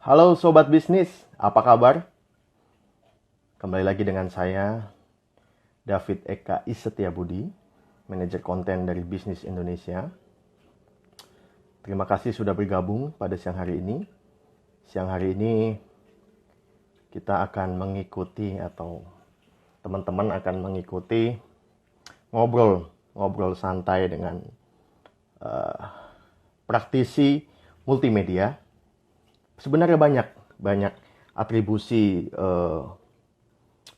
Halo Sobat Bisnis, apa kabar? Kembali lagi dengan saya, David Eka Setiabudi, manajer konten dari Bisnis Indonesia. Terima kasih sudah bergabung pada siang hari ini. Siang hari ini kita akan mengikuti atau teman-teman akan mengikuti ngobrol santai dengan praktisi multimedia. Sebenarnya banyak atribusi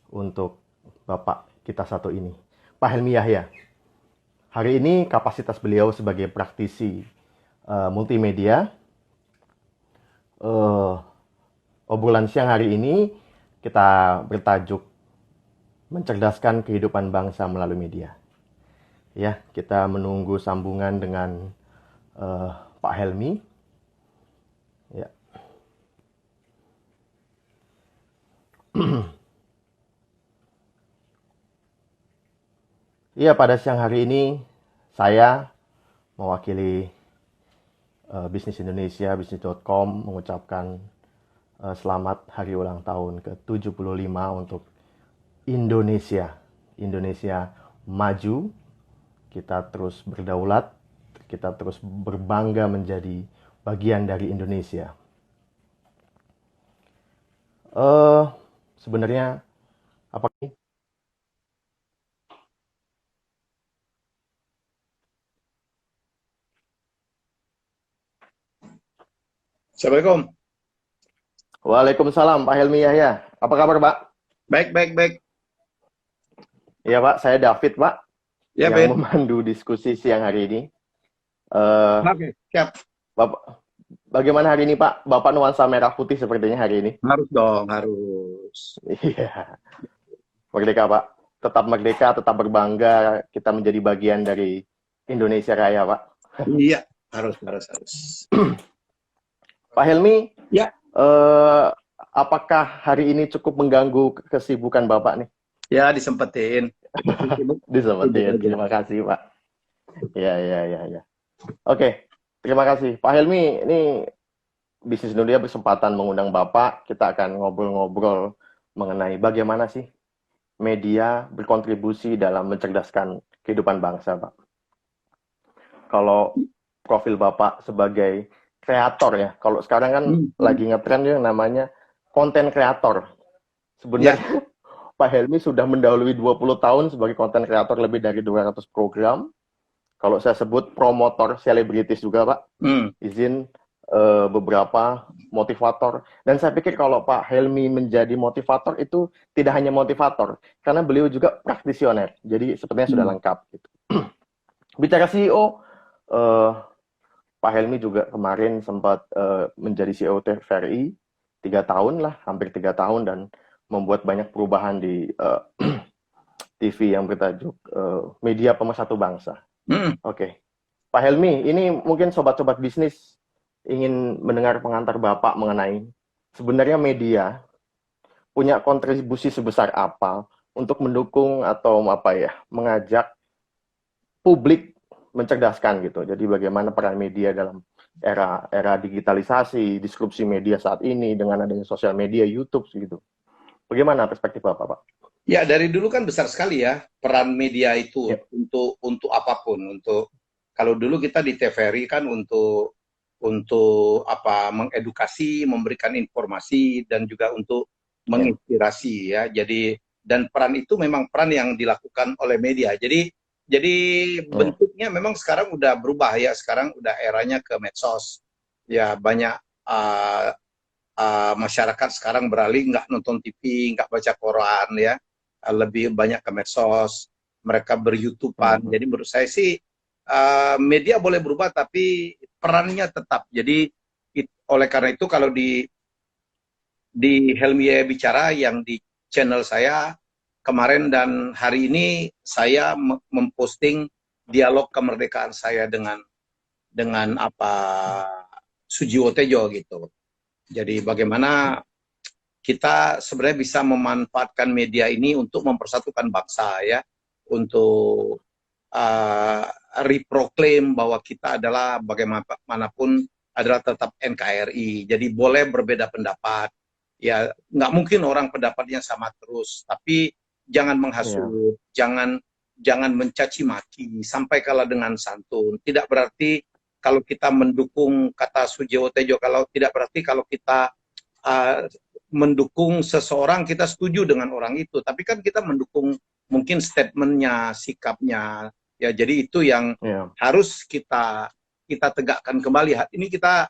untuk Bapak kita satu ini, Pak Helmi Yahya. Hari ini kapasitas beliau sebagai praktisi multimedia. Obrolan siang hari ini kita bertajuk mencerdaskan kehidupan bangsa melalui media. Ya, kita menunggu sambungan dengan Pak Helmi. Ya. Iya, pada siang hari ini saya mewakili Bisnis Indonesia, bisnis.com mengucapkan selamat hari ulang tahun ke-75 untuk Indonesia. Indonesia maju, kita terus berdaulat, kita terus berbangga menjadi bagian dari Indonesia. Sebenarnya apa ini? Assalamualaikum. Waalaikumsalam Pak Helmi Yahya. Apa kabar Pak? Baik, baik, baik. Iya Pak, saya David Pak, Ya, yang Ben. memandu diskusi siang hari ini. Eh, Oke, siap. Bapak, bagaimana hari ini Pak? Bapak nuansa merah putih sepertinya hari ini. Harus dong, harus. Iya, merdeka Pak. Tetap merdeka, tetap berbangga. Kita menjadi bagian dari Indonesia Raya Pak. Iya, harus. Pak Helmi, Ya, apakah hari ini cukup mengganggu kesibukan Bapak nih? ya disempetin. Disebutin, terima kasih Pak. Ya. Oke, terima kasih. Pak Helmi, ini Bisnis Indonesia berkesempatan mengundang Bapak. Kita akan ngobrol-ngobrol mengenai bagaimana sih media berkontribusi dalam mencerdaskan kehidupan bangsa, Pak. Kalau profil Bapak sebagai kreator ya, kalau sekarang kan lagi ngetren yang namanya konten kreator. Sebenarnya Ya, Pak Helmi sudah mendahului 20 tahun sebagai konten kreator, lebih dari 200 program. Kalau saya sebut promotor selebritis juga, Pak. Izin beberapa motivator. Dan saya pikir kalau Pak Helmi menjadi motivator itu tidak hanya motivator, karena beliau juga praktisioner. Jadi sepertinya sudah lengkap. Gitu. Bicara CEO, Pak Helmi juga kemarin sempat menjadi CEO TVRI 3 tahun lah, hampir 3 tahun, dan membuat banyak perubahan di TV yang bertajuk Media Pemersatu Bangsa. Oke. Pak Helmi, ini mungkin sobat-sobat bisnis ingin mendengar pengantar Bapak mengenai sebenarnya media punya kontribusi sebesar apa untuk mendukung atau mengajak publik mencerdaskan gitu. Jadi bagaimana peran media dalam era digitalisasi, disrupsi media saat ini dengan adanya sosial media, YouTube gitu. Bagaimana perspektif Bapak, Pak? ya dari dulu kan besar sekali ya peran media itu Ya. untuk apapun. Untuk kalau dulu kita di TVRI kan untuk apa mengedukasi, memberikan informasi dan juga untuk menginspirasi ya. Jadi dan peran itu memang peran yang dilakukan oleh media. Jadi Ya. bentuknya memang sekarang udah berubah ya. Sekarang udah eranya ke medsos. Ya banyak masyarakat sekarang beralih nggak nonton TV, nggak baca koran ya. Lebih banyak ke medsos. Mereka ber-YouTubean. Jadi menurut saya sih media boleh berubah tapi perannya tetap. Jadi oleh karena itu kalau di Helmi Bicara yang di channel saya kemarin dan hari ini saya memposting dialog kemerdekaan saya dengan apa Sujiwo Tejo gitu. Jadi bagaimana kita sebenarnya bisa memanfaatkan media ini untuk mempersatukan bangsa ya, untuk reproklaim bahwa kita adalah bagaimanapun adalah tetap NKRI. Jadi boleh berbeda pendapat. Ya, nggak mungkin orang pendapatnya sama terus. Tapi jangan menghasut, jangan mencaci maki, sampai kalah dengan santun. Tidak berarti kalau kita mendukung, kata Sujiwo Tejo, kalau tidak berarti kalau kita mendukung seseorang kita setuju dengan orang itu. Tapi kan kita mendukung mungkin statementnya, sikapnya. Ya, jadi itu yang harus kita tegakkan kembali. Ini kita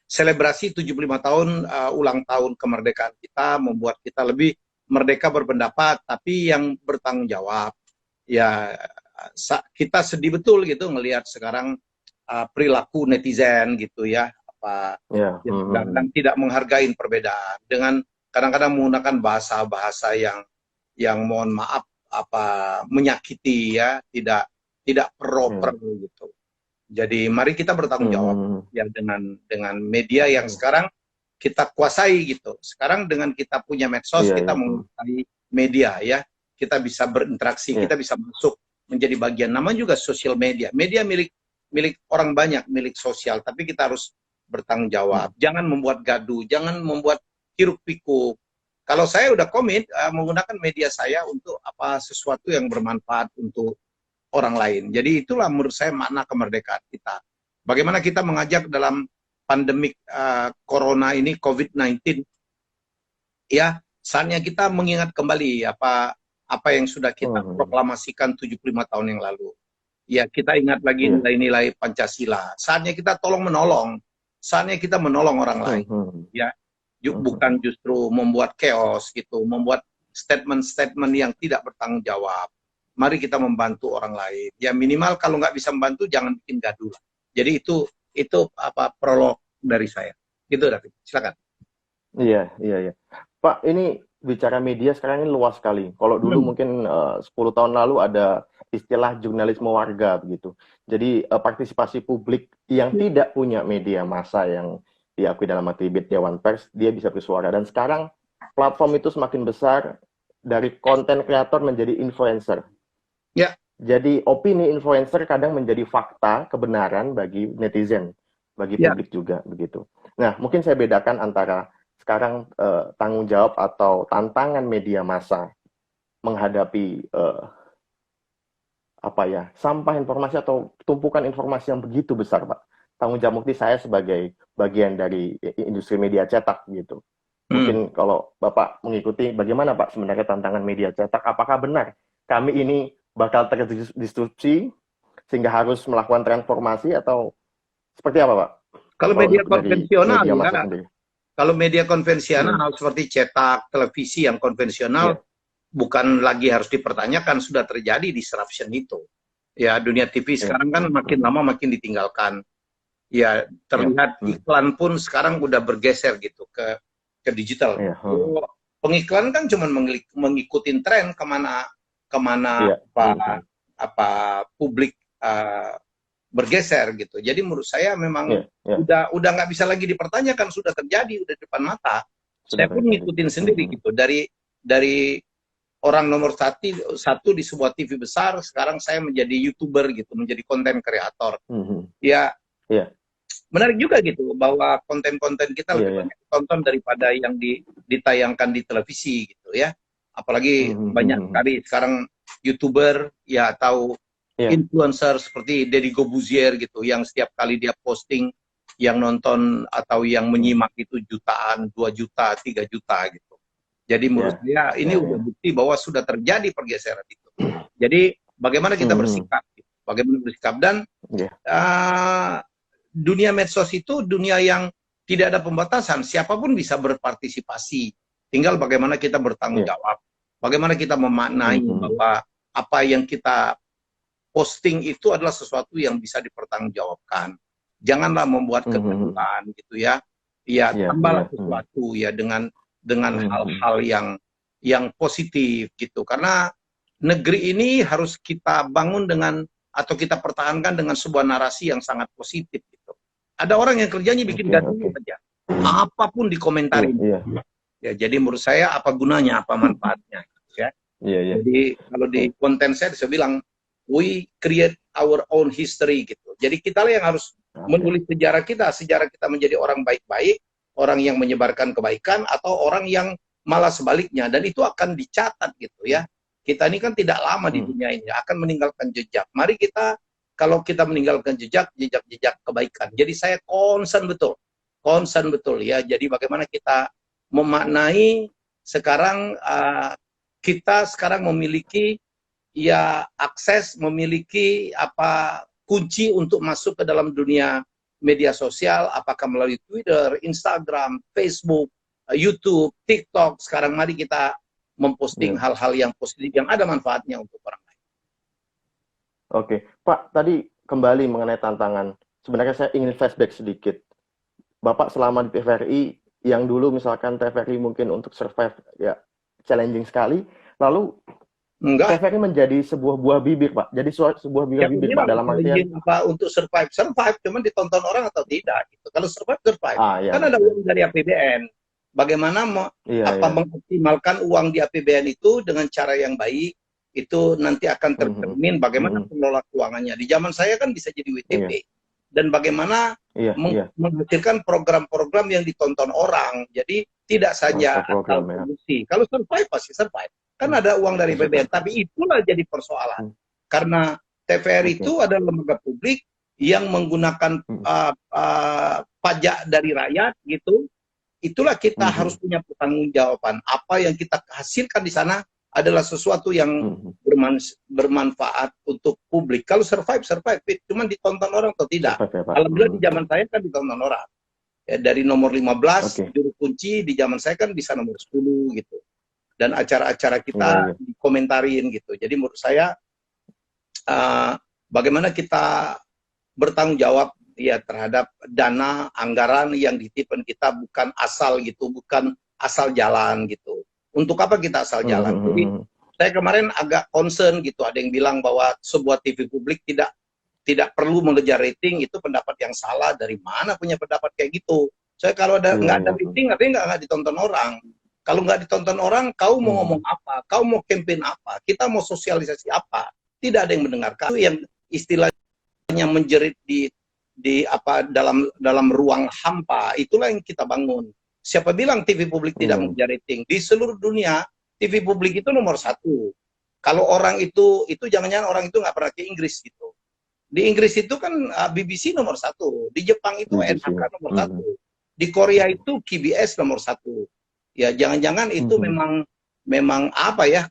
selebrasi 75 tahun ulang tahun kemerdekaan kita, membuat kita lebih merdeka berpendapat, tapi yang bertanggung jawab. Ya, kita sedih betul gitu ngelihat sekarang perilaku netizen gitu ya, dan tidak menghargai perbedaan dengan kadang-kadang menggunakan bahasa-bahasa yang mohon maaf menyakiti ya, tidak proper gitu. Jadi mari kita bertanggung jawab ya dengan media yang sekarang kita kuasai gitu. Sekarang dengan kita punya medsos, kita menguasai media ya. Kita bisa berinteraksi, kita bisa masuk menjadi bagian. Namanya juga sosial media. Media milik orang banyak, milik sosial. Tapi kita harus bertanggung jawab. Jangan membuat gaduh, jangan membuat hiruk pikuk. Kalau saya udah komit menggunakan media saya untuk sesuatu yang bermanfaat untuk orang lain. Jadi itulah menurut saya makna kemerdekaan kita. Bagaimana kita mengajak dalam pandemik corona ini, COVID-19, ya saatnya kita mengingat kembali apa yang sudah kita proklamasikan 75 tahun yang lalu. Ya, kita ingat lagi nilai-nilai Pancasila. Saatnya kita tolong-menolong. Saatnya kita menolong orang lain. Ya, bukan justru membuat chaos gitu, membuat statement-statement yang tidak bertanggung jawab. Mari kita membantu orang lain. Ya minimal kalau nggak bisa membantu jangan bikin gaduh. Jadi itu prolog dari saya. Gitu David. Silakan. Iya. Pak, ini bicara media sekarang ini luas sekali. Kalau dulu mungkin 10 tahun lalu ada istilah jurnalisme warga begitu. Jadi partisipasi publik yang tidak punya media massa yang diakui dalam atribut Dewan Pers, dia bisa bersuara. Dan sekarang platform itu semakin besar, dari konten kreator menjadi influencer. Ya. Jadi opini influencer kadang menjadi fakta, kebenaran bagi netizen, bagi publik juga begitu. Nah, mungkin saya bedakan antara sekarang tanggung jawab atau tantangan media massa menghadapi sampah informasi atau tumpukan informasi yang begitu besar, Pak. Tanggung jawab mungkin saya sebagai bagian dari industri media cetak gitu. Mungkin kalau Bapak mengikuti bagaimana Pak sebenarnya tantangan media cetak, apakah benar kami ini bakal terdisrupsi sehingga harus melakukan transformasi atau seperti apa, Pak? Kalau media konvensional kalau media konvensional seperti cetak, televisi yang konvensional bukan lagi harus dipertanyakan, sudah terjadi disruption itu. Ya, dunia TV sekarang kan makin lama makin ditinggalkan. Ya, terlihat iklan pun sekarang udah bergeser gitu ke digital. Pengiklan kan cuma mengikuti tren kemana publik bergeser gitu. Jadi menurut saya memang udah nggak bisa lagi dipertanyakan, sudah terjadi, udah depan mata. Saya pun ngikutin sendiri gitu. Dari orang nomor satu di sebuah TV besar, sekarang saya menjadi YouTuber gitu, menjadi konten kreator. Ya, menarik juga gitu bahwa konten-konten kita lebih banyak ditonton daripada yang ditayangkan di televisi gitu ya. Apalagi banyak sekali sekarang YouTuber ya atau influencer seperti Deddy Corbuzier gitu, yang setiap kali dia posting yang nonton atau yang menyimak itu jutaan, 2 juta, 3 juta gitu. Jadi menurut saya ini udah bukti bahwa sudah terjadi pergeseran itu. Jadi bagaimana kita bersikap, bagaimana bersikap, dan dunia medsos itu dunia yang tidak ada pembatasan, siapapun bisa berpartisipasi. Tinggal bagaimana kita bertanggung jawab, bagaimana kita memaknai bahwa apa yang kita posting itu adalah sesuatu yang bisa dipertanggungjawabkan. Janganlah membuat kegaduhan gitu ya. Ya, tambahlah sesuatu ya dengan hal-hal yang positif gitu. Karena negeri ini harus kita bangun atau kita pertahankan dengan sebuah narasi yang sangat positif gitu. Ada orang yang kerjanya bikin gaduh saja. Apapun dikomentarin. Ya, jadi menurut saya apa gunanya, apa manfaatnya gitu ya. Jadi kalau di konten saya bilang we create our own history gitu. Jadi kita lah yang harus menulis sejarah kita menjadi orang baik-baik, orang yang menyebarkan kebaikan, atau orang yang malah sebaliknya, dan itu akan dicatat gitu ya. Kita ini kan tidak lama di dunia ini, akan meninggalkan jejak. Mari kita, kalau kita meninggalkan jejak kebaikan. Jadi saya concern betul ya. Jadi bagaimana kita memaknai sekarang, kita sekarang memiliki ya akses, memiliki kunci untuk masuk ke dalam dunia media sosial, apakah melalui Twitter, Instagram, Facebook, YouTube, TikTok. Sekarang mari kita memposting hal-hal yang positif, yang ada manfaatnya untuk orang lain. Oke, Pak, tadi kembali mengenai tantangan. Sebenarnya saya ingin flashback sedikit. Bapak selama di TVRI, yang dulu misalkan TVRI mungkin untuk survive ya challenging sekali, lalu TVRI menjadi sebuah buah bibir, Pak. Jadi sebuah buah bibir, Pak, dalam artian untuk survive, cuman ditonton orang atau tidak gitu. Kalau survive, kan ada uang dari APBN. Bagaimana mengoptimalkan uang di APBN itu dengan cara yang baik, itu nanti akan tercermin bagaimana pengelola keuangannya. Di zaman saya kan bisa jadi WTP. Dan bagaimana menghasilkan program-program yang ditonton orang. Jadi tidak saja asal produksi. Kalau survive pasti survive. Kan ada uang dari APBN, tapi itulah jadi persoalan. Karena TVRI itu adalah lembaga publik yang menggunakan pajak dari rakyat gitu. Itulah kita harus punya pertanggungjawaban. Apa yang kita hasilkan di sana adalah sesuatu yang bermanfaat untuk publik. Kalau survive, cuma ditonton orang atau tidak. Alhamdulillah di zaman saya kan ditonton orang. Ya, dari nomor 15, juru kunci, di zaman saya kan bisa nomor 10 gitu. Dan acara-acara kita dikomentarin gitu. Jadi menurut saya, bagaimana kita bertanggung jawab ya terhadap dana anggaran yang dititipkan kita, bukan asal gitu, bukan asal jalan gitu. Untuk apa kita asal jalan? Jadi saya kemarin agak concern gitu, ada yang bilang bahwa sebuah TV publik tidak perlu mengejar rating, itu pendapat yang salah. Dari mana punya pendapat kayak gitu? Saya kalau nggak ada rating, artinya nggak ditonton orang. Kalau nggak ditonton orang, kau mau ngomong apa? Kau mau campaign apa? Kita mau sosialisasi apa? Tidak ada yang mendengarkan. Itu yang istilahnya menjerit di dalam ruang hampa, itulah yang kita bangun. Siapa bilang TV publik tidak mengejar rating? Di seluruh dunia, TV publik itu nomor 1. Kalau orang itu jangan-jangan orang itu nggak pernah ke Inggris gitu. Di Inggris itu kan BBC nomor 1. Di Jepang itu NHK nomor 1. Di Korea itu KBS nomor 1. Ya jangan-jangan itu memang apa ya,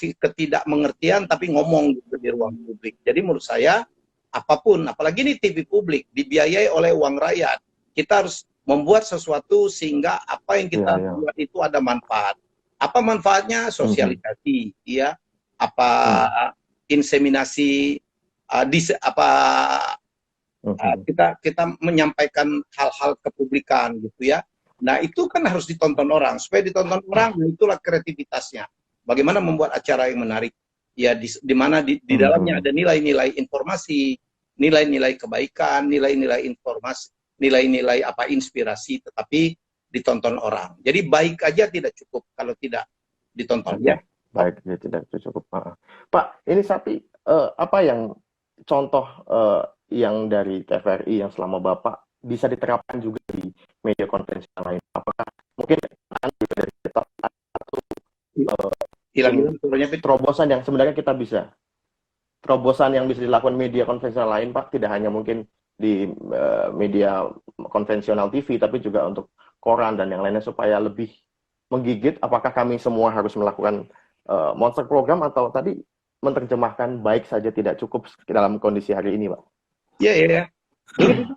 ketidakmengertian tapi ngomong gitu di ruang publik. Jadi menurut saya apapun, apalagi ini TV publik dibiayai oleh uang rakyat, kita harus membuat sesuatu sehingga apa yang kita buat itu ada manfaat. Apa manfaatnya? Sosialisasi, ya, inseminasi, kita menyampaikan hal-hal ke publikan gitu ya. Nah itu kan harus ditonton orang, supaya ditonton orang, nah itulah kreativitasnya. Bagaimana membuat acara yang menarik, ya di mana di dalamnya ada nilai-nilai informasi, nilai-nilai kebaikan, nilai-nilai informasi, nilai-nilai inspirasi, tetapi ditonton orang. Jadi baik aja tidak cukup kalau tidak ditonton. Ya. Baik aja tidak cukup. Pak, ini apa yang contoh yang dari TVRI yang selama Bapak bisa diterapkan juga di media konvensional lain? Apakah mungkin juga dari terobosan yang sebenarnya kita bisa, terobosan yang bisa dilakukan media konvensional lain, Pak, tidak hanya mungkin di media konvensional TV, tapi juga untuk koran dan yang lainnya supaya lebih menggigit? Apakah kami semua harus melakukan monster program atau tadi menerjemahkan baik saja tidak cukup dalam kondisi hari ini, Pak? Iya. Dulu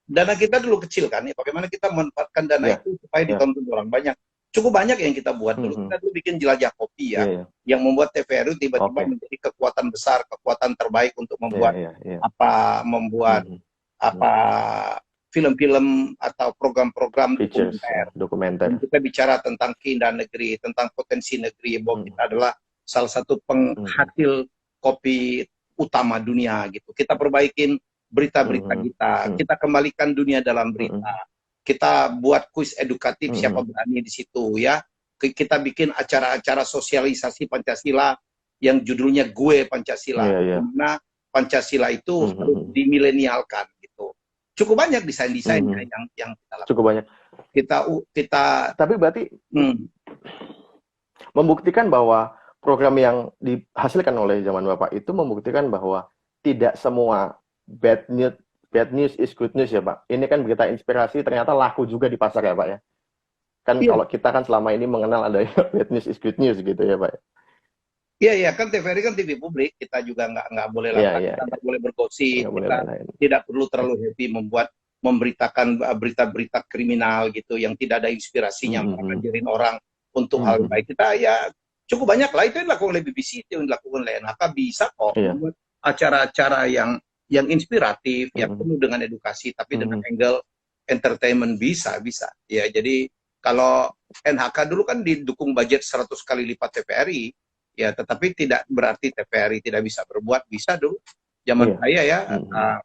dana kita dulu kecil kan, ya. Bagaimana kita memanfaatkan dana itu supaya ditonton orang banyak. Cukup banyak yang kita buat dulu. Kita dulu bikin jelajah kopi ya, yang membuat TVRI tiba-tiba menjadi kekuatan besar, kekuatan terbaik untuk membuat film-film atau program-program dokumenter. Kita bicara tentang keindahan negeri, tentang potensi negeri. Bahwa kita adalah salah satu penghasil kopi utama dunia gitu. Kita perbaikin berita-berita kita kembalikan dunia dalam berita. Kita buat kuis edukatif, siapa berani di situ ya. Kita bikin acara-acara sosialisasi Pancasila yang judulnya Gue Pancasila. Karena Pancasila itu harus dimilenialkan gitu. Cukup banyak desain-desainnya yang kita lakukan. Cukup banyak. Kita tapi berarti membuktikan bahwa program yang dihasilkan oleh zaman Bapak itu membuktikan bahwa tidak semua bad news is good news ya Pak. Ini kan berita inspirasi ternyata laku juga di pasar ya Pak ya. Kan kalau kita kan selama ini mengenal ada bad news is good news gitu ya Pak. Iya, kan TVRI kan TV publik, kita juga nggak boleh kita nggak boleh bergosip, kita tidak perlu terlalu happy memberitakan berita-berita kriminal gitu yang tidak ada inspirasinya, mengajarin orang untuk hal baik. Kita ya cukup banyak lah, itu yang dilakukan oleh BBC, itu yang dilakukan oleh NHK, bisa kok membuat acara-acara yang inspiratif, yang penuh dengan edukasi, tapi dengan angle entertainment bisa. Ya, jadi kalau NHK dulu kan didukung budget 100 kali lipat TVRI, ya, tetapi tidak berarti TVRI tidak bisa berbuat, bisa dulu. Zaman saya ya,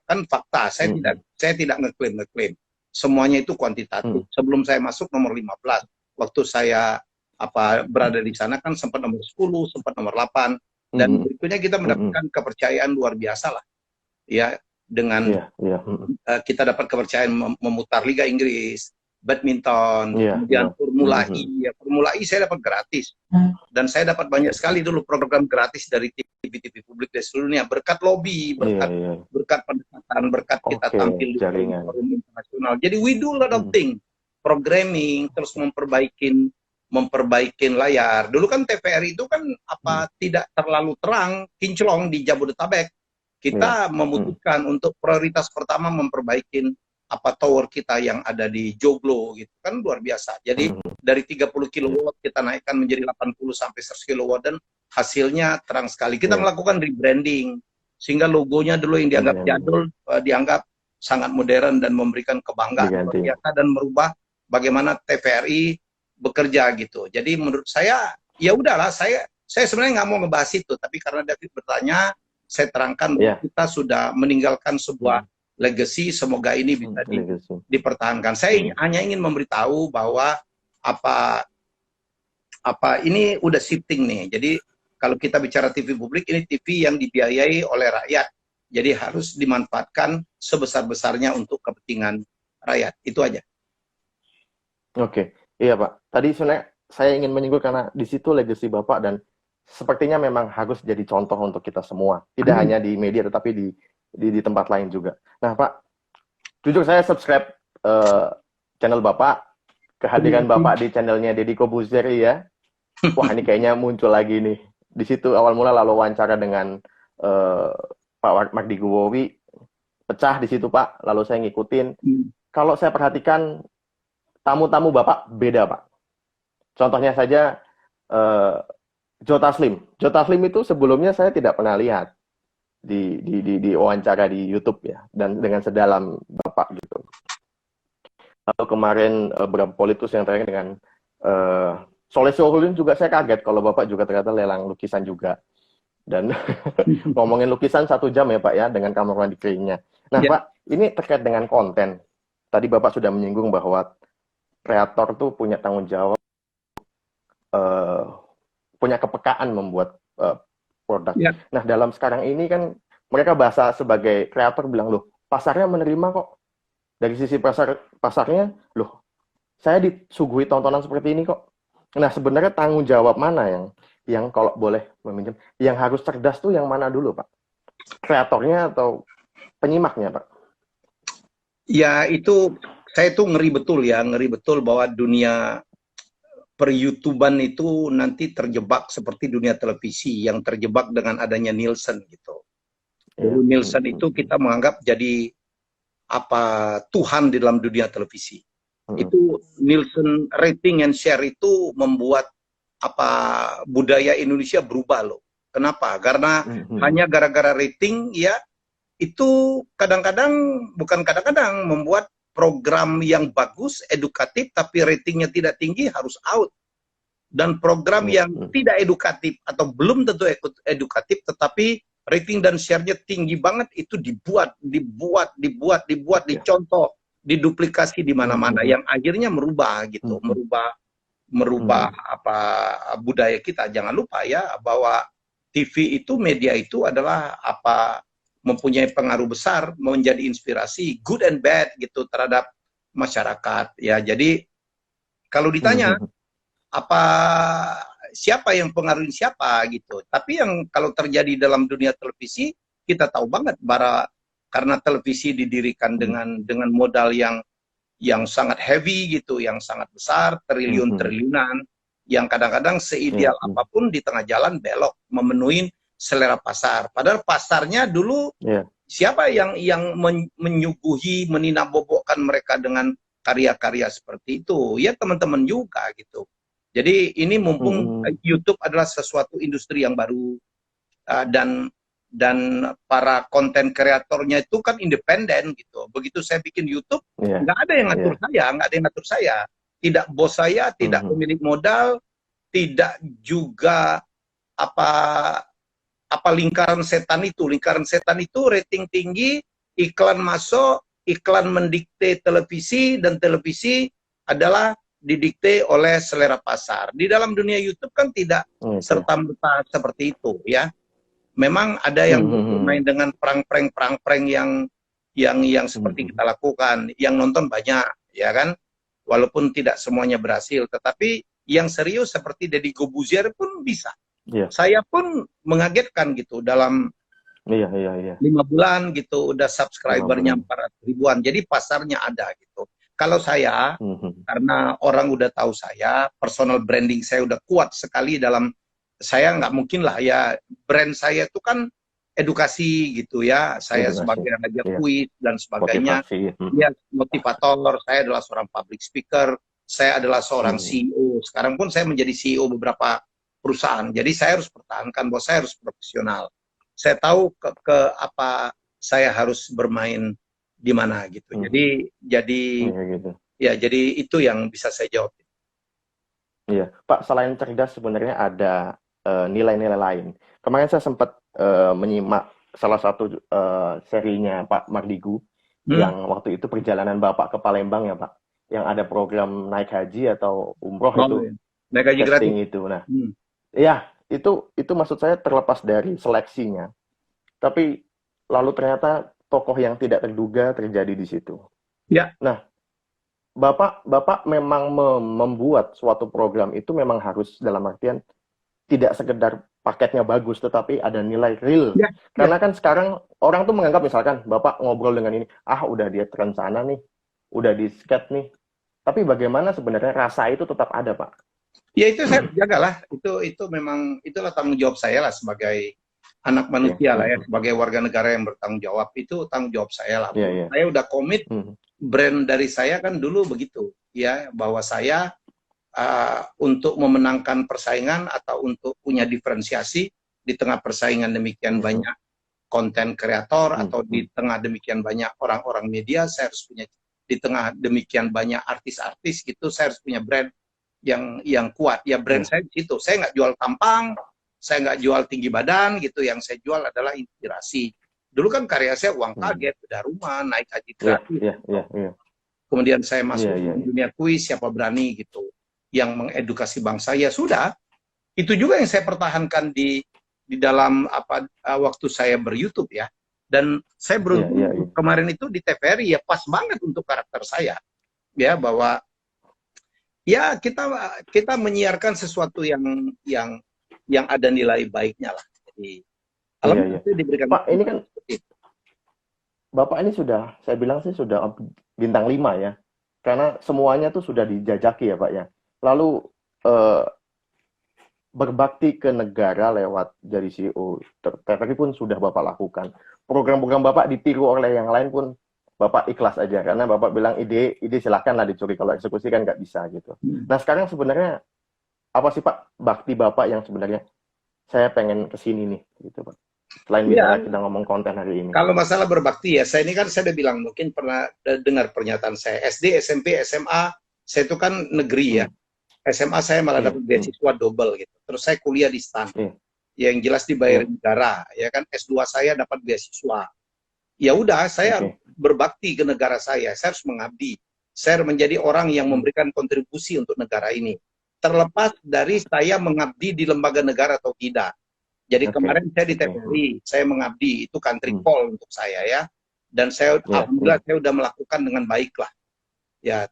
kan fakta, saya tidak ngeklaim. Semuanya itu kuantitatif. Sebelum saya masuk nomor 15, waktu saya berada di sana kan sempat nomor 10, sempat nomor 8, dan berikutnya kita mendapatkan kepercayaan luar biasa lah. Ya, dengan kita dapat kepercayaan memutar Liga Inggris, badminton, kemudian Formula E. Ya, Formula E saya dapat gratis. Dan saya dapat banyak sekali dulu program gratis dari TV publik di seluruh dunia, berkat lobby, berkat pendekatan, berkat kita tampil di forum internasional. Jadi we do a lot of things, programming, terus memperbaikin layar. Dulu kan TVRI itu kan tidak terlalu terang, kinclong di Jabodetabek. Kita memutuskan untuk prioritas pertama memperbaikin tower kita yang ada di Joglo gitu kan, luar biasa. Jadi dari 30 kW kita naikkan menjadi 80 sampai 100 kW dan hasilnya terang sekali. Kita melakukan rebranding sehingga logonya dulu yang dianggap jadul dianggap sangat modern dan memberikan kebanggaan luar biasa dan merubah bagaimana TVRI bekerja gitu. Jadi menurut saya ya udahlah, saya sebenarnya nggak mau ngebahas itu, tapi karena David bertanya, saya terangkan bahwa kita sudah meninggalkan sebuah legacy, semoga ini bisa dipertahankan. Saya hanya ingin memberitahu bahwa ini udah shifting nih. Jadi kalau kita bicara TV publik, ini TV yang dibiayai oleh rakyat. Jadi harus dimanfaatkan sebesar-besarnya untuk kepentingan rakyat. Itu aja. Oke, iya Pak. Tadi sebenarnya saya ingin menyinggung karena di situ legacy Bapak dan sepertinya memang harus jadi contoh untuk kita semua. Tidak hanya di media tetapi di tempat lain juga. Nah Pak, jujur saya subscribe channel Bapak, kehadiran Bapak di channelnya Deddy Kobuzer ya. Wah ini kayaknya muncul lagi nih. Di situ awal mula lalu wawancara dengan Pak Mardi Guwowi, pecah di situ Pak. Lalu saya ngikutin. Kalau saya perhatikan tamu-tamu Bapak beda Pak. Contohnya saja Joe Taslim. Joe Taslim itu sebelumnya saya tidak pernah lihat di wawancara di YouTube ya, dan dengan sedalam Bapak gitu. Lalu kemarin beberapa politikus yang terakhir dengan Soleh Solihun juga saya kaget kalau Bapak juga ternyata lelang lukisan juga. Dan ngomongin lukisan 1 jam ya Pak ya, dengan kamar mandi keringnya. Nah Pak, ini terkait dengan konten. Tadi Bapak sudah menyinggung bahwa kreator tuh punya tanggung jawab, punya kepekaan membuat produk. Nah, dalam sekarang ini kan mereka bahasa sebagai kreator bilang, loh, pasarnya menerima kok. Dari sisi pasarnya, loh, saya disuguhi tontonan seperti ini kok. Nah, sebenarnya tanggung jawab mana yang kalau boleh meminjam, yang harus cerdas tuh yang mana dulu, Pak? Kreatornya atau penyimaknya, Pak? Ya, itu saya tuh ngeri betul bahwa dunia per-YouTuban itu nanti terjebak seperti dunia televisi yang terjebak dengan adanya Nielsen gitu. Nielsen itu kita menganggap jadi Tuhan di dalam dunia televisi. Itu Nielsen rating and share itu membuat budaya Indonesia berubah loh. Kenapa? Karena hanya gara-gara rating ya itu bukan kadang-kadang membuat program yang bagus, edukatif, tapi ratingnya tidak tinggi harus out. Dan program yang tidak edukatif atau belum tentu edukatif, tetapi rating dan share-nya tinggi banget, itu dibuat, dicontoh, diduplikasi di mana-mana, yang akhirnya merubah gitu, merubah budaya kita. Jangan lupa ya bahwa TV itu, media itu adalah mempunyai pengaruh besar, menjadi inspirasi good and bad gitu terhadap masyarakat ya. Jadi kalau ditanya apa siapa yang pengaruhi siapa gitu, tapi yang kalau terjadi dalam dunia televisi kita tahu banget karena televisi didirikan dengan modal yang sangat heavy gitu, yang sangat besar, triliun-triliunan, yang kadang-kadang seideal apapun di tengah jalan belok, memenuhi selera pasar. Padahal pasarnya dulu siapa yang menyuguhi, meninabobokan mereka dengan karya-karya seperti itu? Ya teman-teman juga gitu. Jadi ini mumpung YouTube adalah sesuatu industri yang baru, dan para konten kreatornya itu kan independen gitu. Begitu saya bikin YouTube, nggak ada yang ngatur saya, nggak ada yang ngatur saya. Tidak bos saya, tidak pemilik modal, tidak juga apa lingkaran setan itu. Lingkaran setan itu rating tinggi, iklan masuk, iklan mendikte televisi, dan televisi adalah didikte oleh selera pasar. Di dalam dunia YouTube kan tidak serta-merta seperti itu ya. Memang ada yang bermain dengan perang-prank yang seperti kita lakukan, yang nonton banyak, ya kan? Walaupun tidak semuanya berhasil, tetapi yang serius seperti Deddy Corbuzier pun bisa. Saya pun mengagetkan gitu, dalam 5 bulan gitu, udah subscribernya 400 ribuan, jadi pasarnya ada gitu. Kalau saya, karena orang udah tahu saya, personal branding saya udah kuat sekali dalam, saya nggak mungkin lah ya, brand saya itu kan edukasi gitu ya, saya sebagai raja kuis dan sebagainya, ya motivator, saya adalah seorang public speaker, saya adalah seorang CEO, sekarang pun saya menjadi CEO beberapa perusahaan, jadi saya harus pertahankan bahwa saya harus profesional, saya tahu ke apa saya harus bermain di mana gitu, jadi gitu. Ya jadi itu yang bisa saya jawab. Iya, Pak, selain cerdas sebenarnya ada nilai-nilai lain. Kemarin saya sempat menyimak salah satu serinya Pak Mardigu yang waktu itu perjalanan Bapak ke Palembang ya Pak, yang ada program naik haji atau umroh itu, naik haji gratis itu. Nah, ya itu maksud saya terlepas dari seleksinya, tapi lalu ternyata tokoh yang tidak terduga terjadi di situ. Ya. Nah, Bapak memang membuat suatu program itu memang harus dalam artian tidak sekedar paketnya bagus, tetapi ada nilai real. Karena kan sekarang orang tuh menganggap misalkan Bapak ngobrol dengan ini, udah dia terencana nih, udah di sketch nih. Tapi bagaimana sebenarnya rasa itu tetap ada, Pak? Ya itu saya jagalah. Itu memang itulah tanggung jawab saya lah sebagai anak manusia lah ya, sebagai warga negara yang bertanggung jawab. Itu tanggung jawab saya lah. Saya udah komit. Brand dari saya kan dulu begitu ya, bahwa saya untuk memenangkan persaingan atau untuk punya diferensiasi di tengah persaingan demikian banyak konten kreator atau di tengah demikian banyak orang-orang media, saya harus punya, di tengah demikian banyak artis-artis gitu, saya harus punya brand yang kuat ya. Brand saya di situ, saya nggak jual tampang, saya nggak jual tinggi badan gitu, yang saya jual adalah inspirasi. Dulu kan karya saya uang kaget, udah rumah, naik haji gratis. Kemudian saya masuk ke dunia kuis, siapa berani gitu, yang mengedukasi bangsa. Ya sudah, itu juga yang saya pertahankan di dalam waktu saya ber-YouTube ya. Dan saya beruntung kemarin itu di TVRI ya, pas banget untuk karakter saya. Ya, bahwa ya kita menyiarkan sesuatu yang ada nilai baiknya lah. Jadi itu diberikan. Pak, ini kan Bapak ini sudah, saya bilang sih sudah bintang 5 ya. Karena semuanya tuh sudah dijajaki ya Pak ya. Lalu berbakti ke negara lewat jadi CEO TVRI pun sudah Bapak lakukan. Program-program Bapak ditiru oleh yang lain pun Bapak ikhlas aja. Karena Bapak bilang ide silakanlah dicuri, kalau eksekusi kan nggak bisa gitu. Nah sekarang sebenarnya apa sih Pak bakti Bapak yang sebenarnya saya pengen kesini nih gitu Pak? Selain misalnya kita ngomong konten hari ini. Kalau masalah berbakti ya, saya ini kan saya udah bilang, mungkin pernah dengar pernyataan saya. SD, SMP, SMA, saya itu kan negeri ya. SMA saya malah dapat beasiswa double gitu. Terus saya kuliah di STAN. Yang jelas dibayar negara, ya kan. S2 saya dapat beasiswa. Ya udah, saya berbakti ke negara saya. Saya harus mengabdi. Saya harus menjadi orang yang memberikan kontribusi untuk negara ini. Terlepas dari saya mengabdi di lembaga negara atau tidak. Jadi kemarin saya di TVRI, saya mengabdi, itu country call untuk saya ya. Dan saya alhamdulillah saya sudah melakukan dengan baik lah. Ya,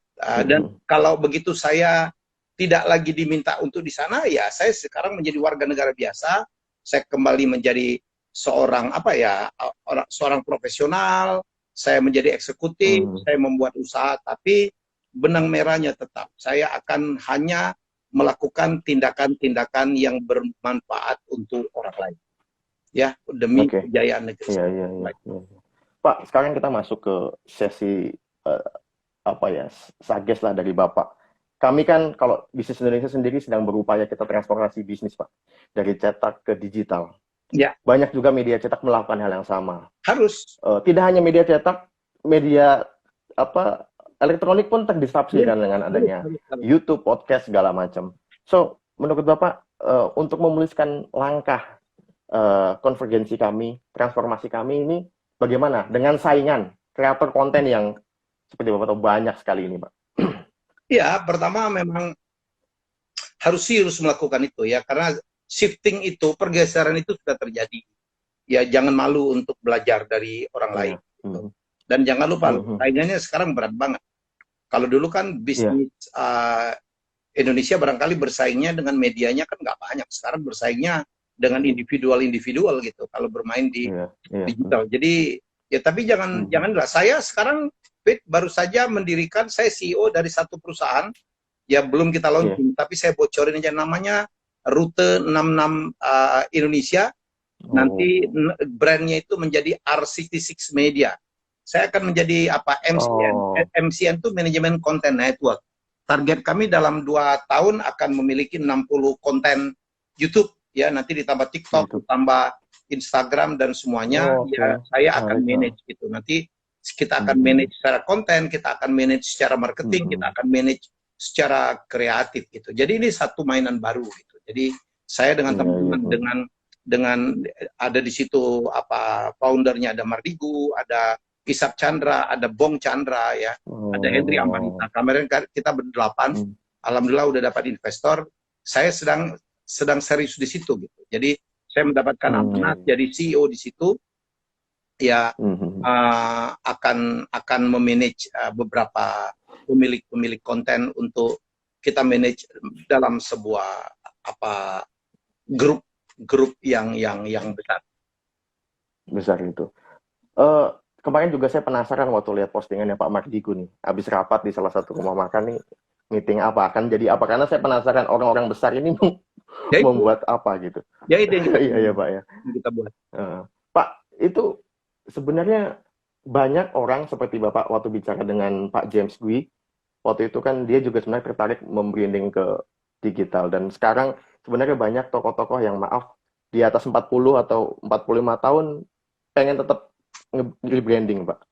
dan kalau begitu saya tidak lagi diminta untuk di sana, ya saya sekarang menjadi warga negara biasa. Saya kembali menjadi seorang seorang profesional. Saya menjadi eksekutif, saya membuat usaha, tapi benang merahnya tetap saya akan hanya melakukan tindakan-tindakan yang bermanfaat untuk orang lain, ya, demi kejayaan negeri. Pak, sekarang kita masuk ke sesi sages lah dari Bapak. Kami kan kalau bisnis Indonesia sendiri sedang berupaya kita transformasi bisnis, Pak, dari cetak ke digital. Ya. Banyak juga media cetak melakukan hal yang sama. Harus. Tidak hanya media cetak, media elektronik pun terdisrupsi kan dengan adanya YouTube, podcast, segala macam. So, menurut Bapak, untuk memulihkan langkah konvergensi kami, transformasi kami ini, bagaimana dengan saingan kreator konten yang seperti Bapak tahu banyak sekali ini, Pak? Ya, pertama memang harus melakukan itu ya, karena shifting itu, pergeseran itu sudah terjadi. Ya, jangan malu untuk belajar dari orang lain. Gitu. Dan jangan lupa, saingannya sekarang berat banget. Kalau dulu kan bisnis Indonesia barangkali bersaingnya dengan medianya kan nggak banyak. Sekarang bersaingnya dengan individual gitu. Kalau bermain di digital. Jadi ya tapi janganlah. Saya sekarang baru saja mendirikan, saya CEO dari satu perusahaan. Ya belum kita launching, tapi saya bocorin aja namanya Rute 66 Indonesia. Nanti brandnya itu menjadi RCT6 Media. Saya akan menjadi MCN. MCN itu Manajemen Content Network. Target kami dalam 2 tahun akan memiliki 60 konten YouTube ya, nanti ditambah TikTok, ditambah Instagram dan semuanya. Ya saya akan manage gitu. Nanti kita akan manage secara konten, kita akan manage secara marketing, kita akan manage secara kreatif gitu. Jadi ini satu mainan baru gitu. Jadi saya dengan teman-teman dengan ada di situ foundernya ada Mardigu, ada Isap Chandra, ada Bong Chandra ya, ada Henry Amanita. Kemarin kita berdelapan, alhamdulillah udah dapat investor. Saya sedang serius di situ gitu. Jadi saya mendapatkan amanat jadi CEO di situ. Ya akan memanage beberapa pemilik konten untuk kita manage dalam sebuah grup yang besar itu. Kemarin juga saya penasaran waktu lihat postingannya Pak Mardigu nih, habis rapat di salah satu rumah makan nih, meeting apa akan jadi apa, karena saya penasaran orang-orang besar ini membuat apa gitu. Ya itu yang kita iya Pak ya. Yang kita buat. Pak, itu sebenarnya banyak orang seperti Bapak waktu bicara dengan Pak James Gui, waktu itu kan dia juga sebenarnya tertarik membranding ke digital, dan sekarang sebenarnya banyak tokoh-tokoh yang di atas 40 atau 45 tahun pengen tetap nge-branding, Pak.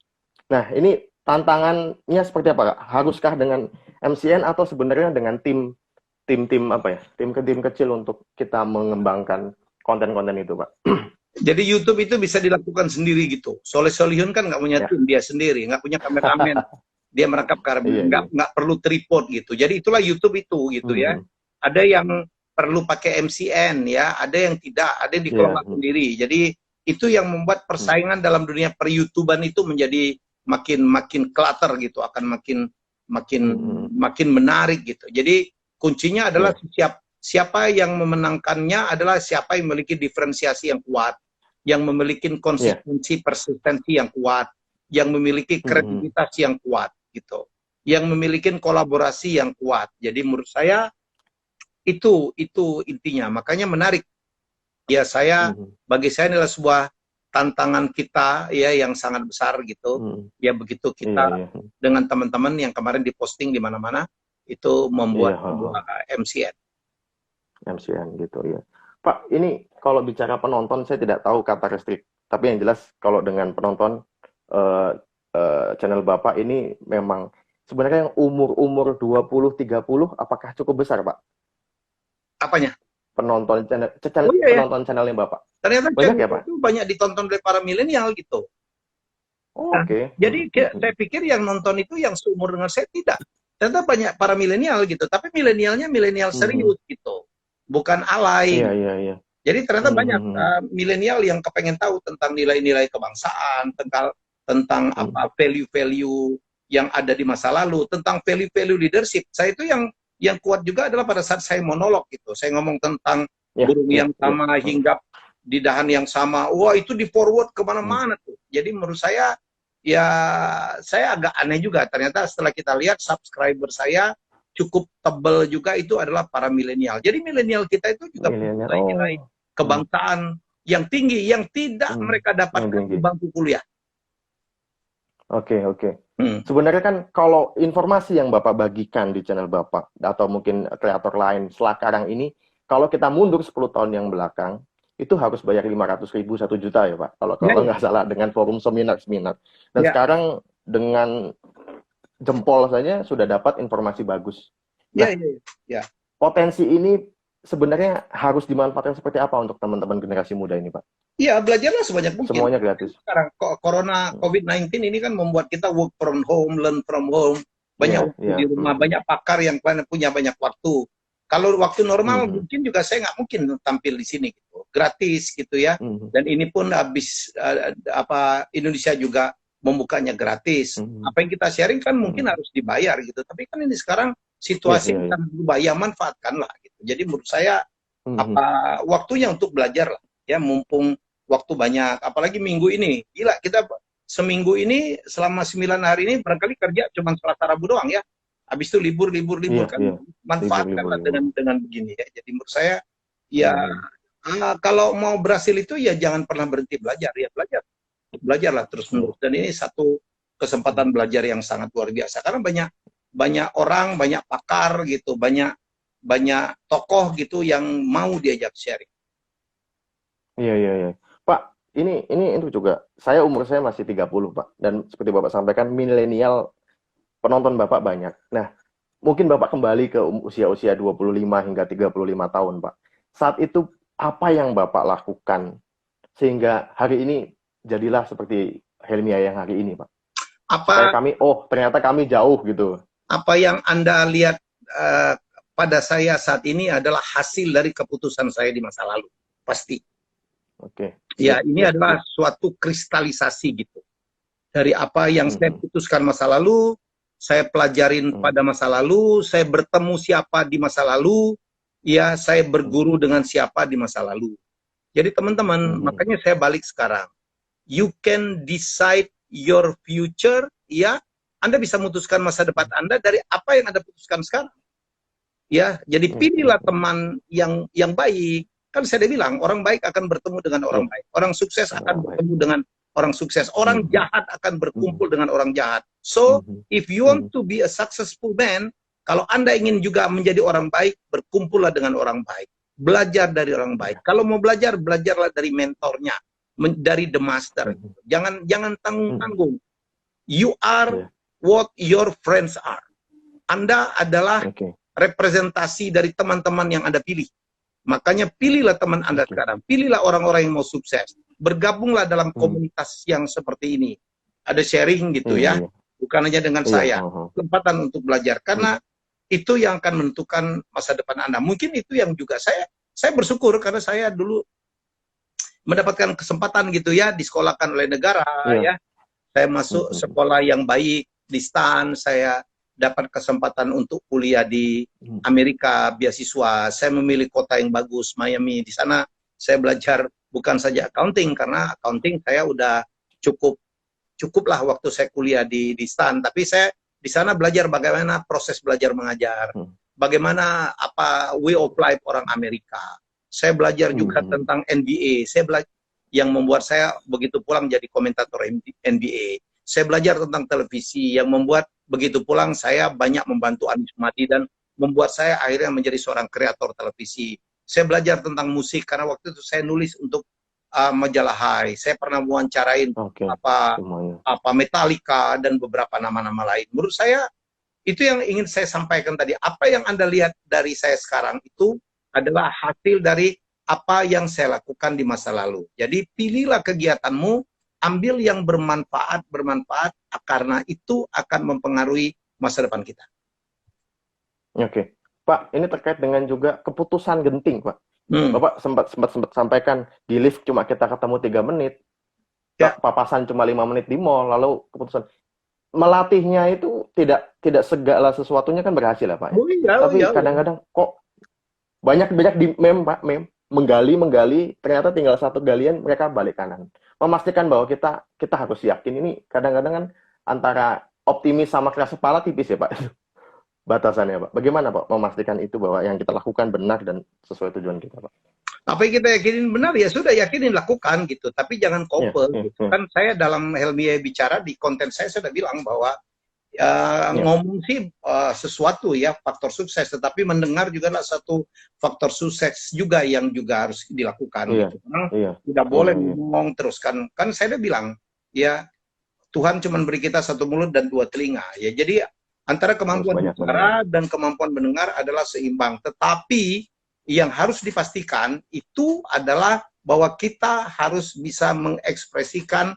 Nah, ini tantangannya seperti apa, Kak? Haruskah dengan MCN atau sebenarnya dengan tim kecil untuk kita mengembangkan konten-konten itu, Pak? Jadi YouTube itu bisa dilakukan sendiri gitu. Soleh Solihun kan nggak punya tim, dia sendiri, nggak punya kameramen, dia merangkap kamera, nggak perlu tripod gitu. Jadi itulah YouTube itu gitu ya. Ada yang perlu pakai MCN ya, ada yang tidak, ada yang dikelola sendiri. Jadi itu yang membuat persaingan dalam dunia per-YouTuban itu menjadi makin clutter gitu, akan makin menarik gitu. Jadi kuncinya adalah siapa yang memenangkannya adalah siapa yang memiliki diferensiasi yang kuat, yang memiliki konsistensi persistensi yang kuat, yang memiliki kredibilitas yang kuat gitu, yang memiliki kolaborasi yang kuat. Jadi menurut saya itu intinya. Makanya menarik. Ya bagi saya adalah sebuah tantangan kita ya yang sangat besar gitu. Ya begitu kita dengan teman-teman yang kemarin diposting di mana-mana itu membuat MCN gitu ya. Pak, ini kalau bicara penonton saya tidak tahu kata restrik, tapi yang jelas kalau dengan penonton channel Bapak ini memang sebenarnya yang umur 20-30 apakah cukup besar, Pak? Apanya? Penonton channelnya Bapak. Ternyata banyak ya, Pak? Itu banyak ditonton oleh para milenial gitu. Jadi saya pikir yang nonton itu yang seumur dengan saya tidak. Ternyata banyak para milenial gitu, tapi milenialnya milenial serius gitu. Bukan alay. Iya. Jadi ternyata banyak milenial yang kepengen tahu tentang nilai-nilai kebangsaan, tentang apa value-value yang ada di masa lalu, tentang value-value leadership. Saya itu yang kuat juga adalah pada saat saya monolog gitu. Saya ngomong tentang burung yang sama, hinggap di dahan yang sama. Wah, itu di forward kemana-mana tuh. Jadi menurut saya, ya saya agak aneh juga. Ternyata setelah kita lihat subscriber saya cukup tebal juga itu adalah para milenial. Jadi milenial kita itu juga punya nilai kebangsaan yang tinggi, yang tidak mereka dapatkan di bangku kuliah. Oke. Sebenarnya kan kalau informasi yang Bapak bagikan di channel Bapak, atau mungkin kreator lain sekarang ini, kalau kita mundur 10 tahun yang belakang, itu harus bayar 500.000, 1 juta ya Pak, kalau nggak salah, dengan forum seminar-seminar. Dan sekarang dengan jempol saja sudah dapat informasi bagus. Nah, potensi ini sebenarnya harus dimanfaatkan seperti apa untuk teman-teman generasi muda ini, Pak? Iya, belajarlah sebanyak mungkin. Semuanya gratis. Sekarang Corona COVID-19 ini kan membuat kita work from home, learn from home, banyak waktu di rumah, banyak pakar yang punya banyak waktu. Kalau waktu normal mungkin juga saya nggak mungkin tampil di sini gitu, gratis gitu ya. Dan ini pun habis Indonesia juga membukanya gratis. Apa yang kita sharing kan mungkin harus dibayar gitu. Tapi kan ini sekarang situasi yang berubah, ya manfaatkanlah gitu. Jadi menurut saya waktunya untuk belajar lah ya, mumpung waktu banyak, apalagi minggu ini. Gila, kita seminggu ini selama 9 hari ini barangkali kerja cuma Selasa Rabu doang ya. Habis itu libur kan, manfaatkanlah dengan begini ya. Jadi menurut saya ya kalau mau berhasil itu ya jangan pernah berhenti belajar ya, belajarlah terus menerus. Dan ini satu kesempatan belajar yang sangat luar biasa karena banyak orang, banyak pakar gitu, banyak tokoh gitu yang mau diajak sharing. Iya. Pak, ini itu juga. Umur saya masih 30, Pak. Dan seperti Bapak sampaikan, milenial penonton Bapak banyak. Nah, mungkin Bapak kembali ke usia-usia 25 hingga 35 tahun, Pak. Saat itu, apa yang Bapak lakukan sehingga hari ini jadilah seperti Helmia yang hari ini, Pak? Supaya ternyata kami jauh gitu. Apa yang Anda lihat pada saya saat ini adalah hasil dari keputusan saya di masa lalu. Pasti. Oke. Ya, ini adalah suatu kristalisasi gitu. Dari apa yang saya putuskan masa lalu, saya pelajarin pada masa lalu, saya bertemu siapa di masa lalu, ya saya berguru dengan siapa di masa lalu. Jadi teman-teman, makanya saya balik sekarang. You can decide your future, ya. Anda bisa memutuskan masa depan Anda dari apa yang Anda putuskan sekarang. Ya, jadi pilihlah teman yang baik. Kan saya udah bilang, orang baik akan bertemu dengan orang baik. Orang sukses akan bertemu dengan orang sukses. Orang jahat akan berkumpul dengan orang jahat. So, if you want to be a successful man, kalau Anda ingin juga menjadi orang baik, berkumpullah dengan orang baik. Belajar dari orang baik. Kalau mau belajar, belajarlah dari mentornya, dari the master. Jangan tanggung-tanggung. You are what your friends are. Anda adalah representasi dari teman-teman yang Anda pilih. Makanya pilihlah teman Anda sekarang. Pilihlah orang-orang yang mau sukses. Bergabunglah dalam komunitas yang seperti ini. Ada sharing gitu ya. Bukan hanya dengan saya. Kesempatan untuk belajar. Karena itu yang akan menentukan masa depan Anda. Mungkin itu yang juga saya bersyukur karena saya dulu mendapatkan kesempatan gitu ya, disekolahkan oleh negara ya. Saya masuk sekolah yang baik di STAN, saya dapat kesempatan untuk kuliah di Amerika, beasiswa. Saya memilih kota yang bagus, Miami. Di sana saya belajar bukan saja accounting, karena accounting saya udah cukuplah waktu saya kuliah di STAN. Tapi saya di sana belajar bagaimana proses belajar mengajar, bagaimana way of life orang Amerika. Saya belajar juga tentang NBA. Saya belajar yang membuat saya begitu pulang jadi komentator NBA. Saya belajar tentang televisi yang membuat begitu pulang saya banyak membantu Anies Mati dan membuat saya akhirnya menjadi seorang kreator televisi. Saya belajar tentang musik karena waktu itu saya nulis untuk majalah Hai. Saya pernah wawancarain Metallica dan beberapa nama-nama lain. Menurut saya itu yang ingin saya sampaikan tadi. Apa yang Anda lihat dari saya sekarang itu adalah hasil dari apa yang saya lakukan di masa lalu. Jadi pilihlah kegiatanmu, ambil yang bermanfaat karena itu akan mempengaruhi masa depan kita. Oke. Pak, ini terkait dengan juga keputusan genting, Pak. Bapak sempat sampaikan di lift cuma kita ketemu 3 menit, papasan cuma 5 menit di mall, lalu keputusan melatihnya itu tidak segala sesuatunya kan berhasil ya Pak. Tapi kadang-kadang kok banyak di Pak, menggali, ternyata tinggal satu galian mereka balik kanan. Memastikan bahwa kita harus yakin, ini kadang-kadang kan antara optimis sama keras kepala tipis ya Pak. Batasannya Pak. Bagaimana Pak memastikan itu bahwa yang kita lakukan benar dan sesuai tujuan kita Pak? Apa yang kita yakinin benar ya sudah yakinin lakukan gitu, tapi jangan couple gitu. Kan saya dalam Helmi bicara di konten saya sudah bilang bahwa ngomong sih sesuatu ya faktor sukses, tetapi mendengar juga adalah satu faktor sukses juga yang juga harus dilakukan gitu. Tidak boleh ngomong terus kan saya udah bilang ya Tuhan cuma beri kita satu mulut dan 2 telinga ya, jadi antara kemampuan bicara dan kemampuan mendengar adalah seimbang, tetapi yang harus dipastikan itu adalah bahwa kita harus bisa mengekspresikan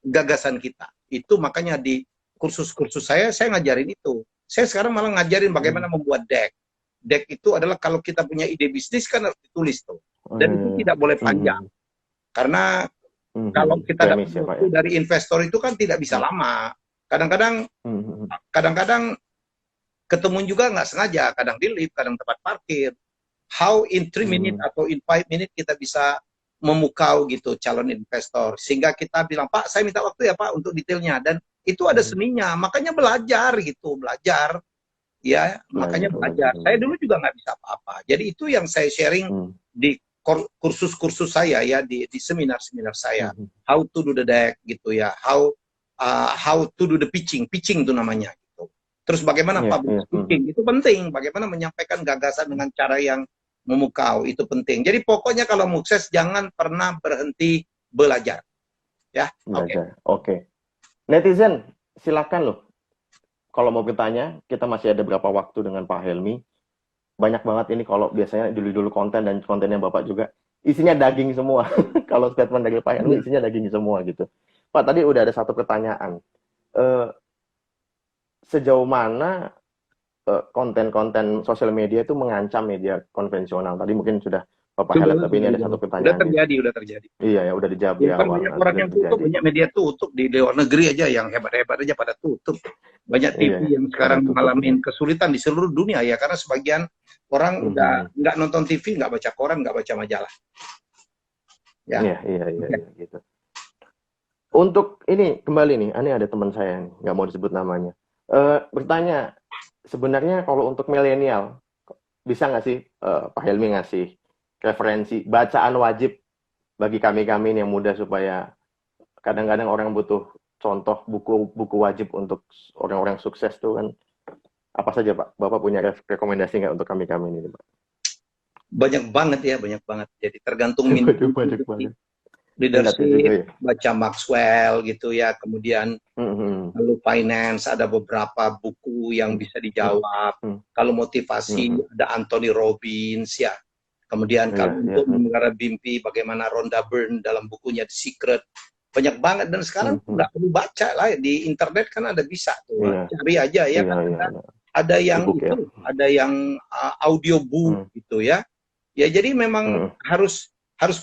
gagasan kita. Itu makanya di kursus-kursus saya ngajarin itu. Saya sekarang malah ngajarin bagaimana membuat deck. Deck itu adalah kalau kita punya ide bisnis kan harus ditulis tuh. Dan itu tidak boleh panjang. Karena kalau kita dapat dari investor itu kan tidak bisa lama. Kadang-kadang ketemu juga nggak sengaja, kadang di lift, kadang tempat parkir. How in 3 minutes atau in 5 minutes kita bisa memukau gitu calon investor, sehingga kita bilang Pak saya minta waktu ya Pak untuk detailnya, dan itu ada seninya, makanya belajar ya, makanya belajar. Saya dulu juga nggak bisa apa-apa, jadi itu yang saya sharing di kursus-kursus saya ya, di seminar-seminar saya, how to do the deck gitu ya, how to do the pitching itu namanya gitu. Terus bagaimana public speaking itu penting, bagaimana menyampaikan gagasan dengan cara yang memukau itu penting. Jadi pokoknya kalau sukses jangan pernah berhenti belajar. Ya, Oke. Netizen, silakan loh. Kalau mau bertanya, kita masih ada berapa waktu dengan Pak Helmi. Banyak banget ini kalau biasanya dulu konten dan kontennya Bapak juga isinya daging semua. Kalau statement dari Pak Helmi isinya daging semua gitu. Pak, tadi udah ada satu pertanyaan. Sejauh mana konten-konten sosial media itu mengancam media konvensional? Tadi mungkin sudah Bapak highlight, tapi ini ada satu pertanyaan. Udah terjadi. Iya ya, udah dijawab di awal. Banyak orang yang tutup, banyak media tutup di luar negeri aja yang hebat-hebat aja pada tutup. Banyak TV yang sekarang mengalami kesulitan di seluruh dunia ya, karena sebagian orang udah nggak nonton TV, nggak baca koran, nggak baca majalah. Ya. Iya, gitu. Untuk ini kembali nih, ini ada teman saya nih, nggak mau disebut namanya. Bertanya, sebenarnya kalau untuk milenial bisa nggak sih Pak Helmi ngasih referensi bacaan wajib bagi kami yang muda, supaya kadang-kadang orang butuh contoh buku wajib untuk orang-orang sukses tuh kan, apa saja Pak? Bapak punya rekomendasi nggak untuk kami ini Pak? Banyak banget. Jadi tergantung minat. Banyak banget. Leadership, baca Maxwell gitu ya, kemudian lalu finance ada beberapa buku yang bisa dijawab. Kalau motivasi ada Anthony Robbins ya. Kemudian kalau untuk memelihara mimpi, bagaimana Rhonda Byrne dalam bukunya The Secret. Banyak banget, dan sekarang nggak perlu baca lah, di internet kan ada, bisa tuh cari aja ya. Ada yang ada yang audiobook gitu ya. Ya jadi memang harus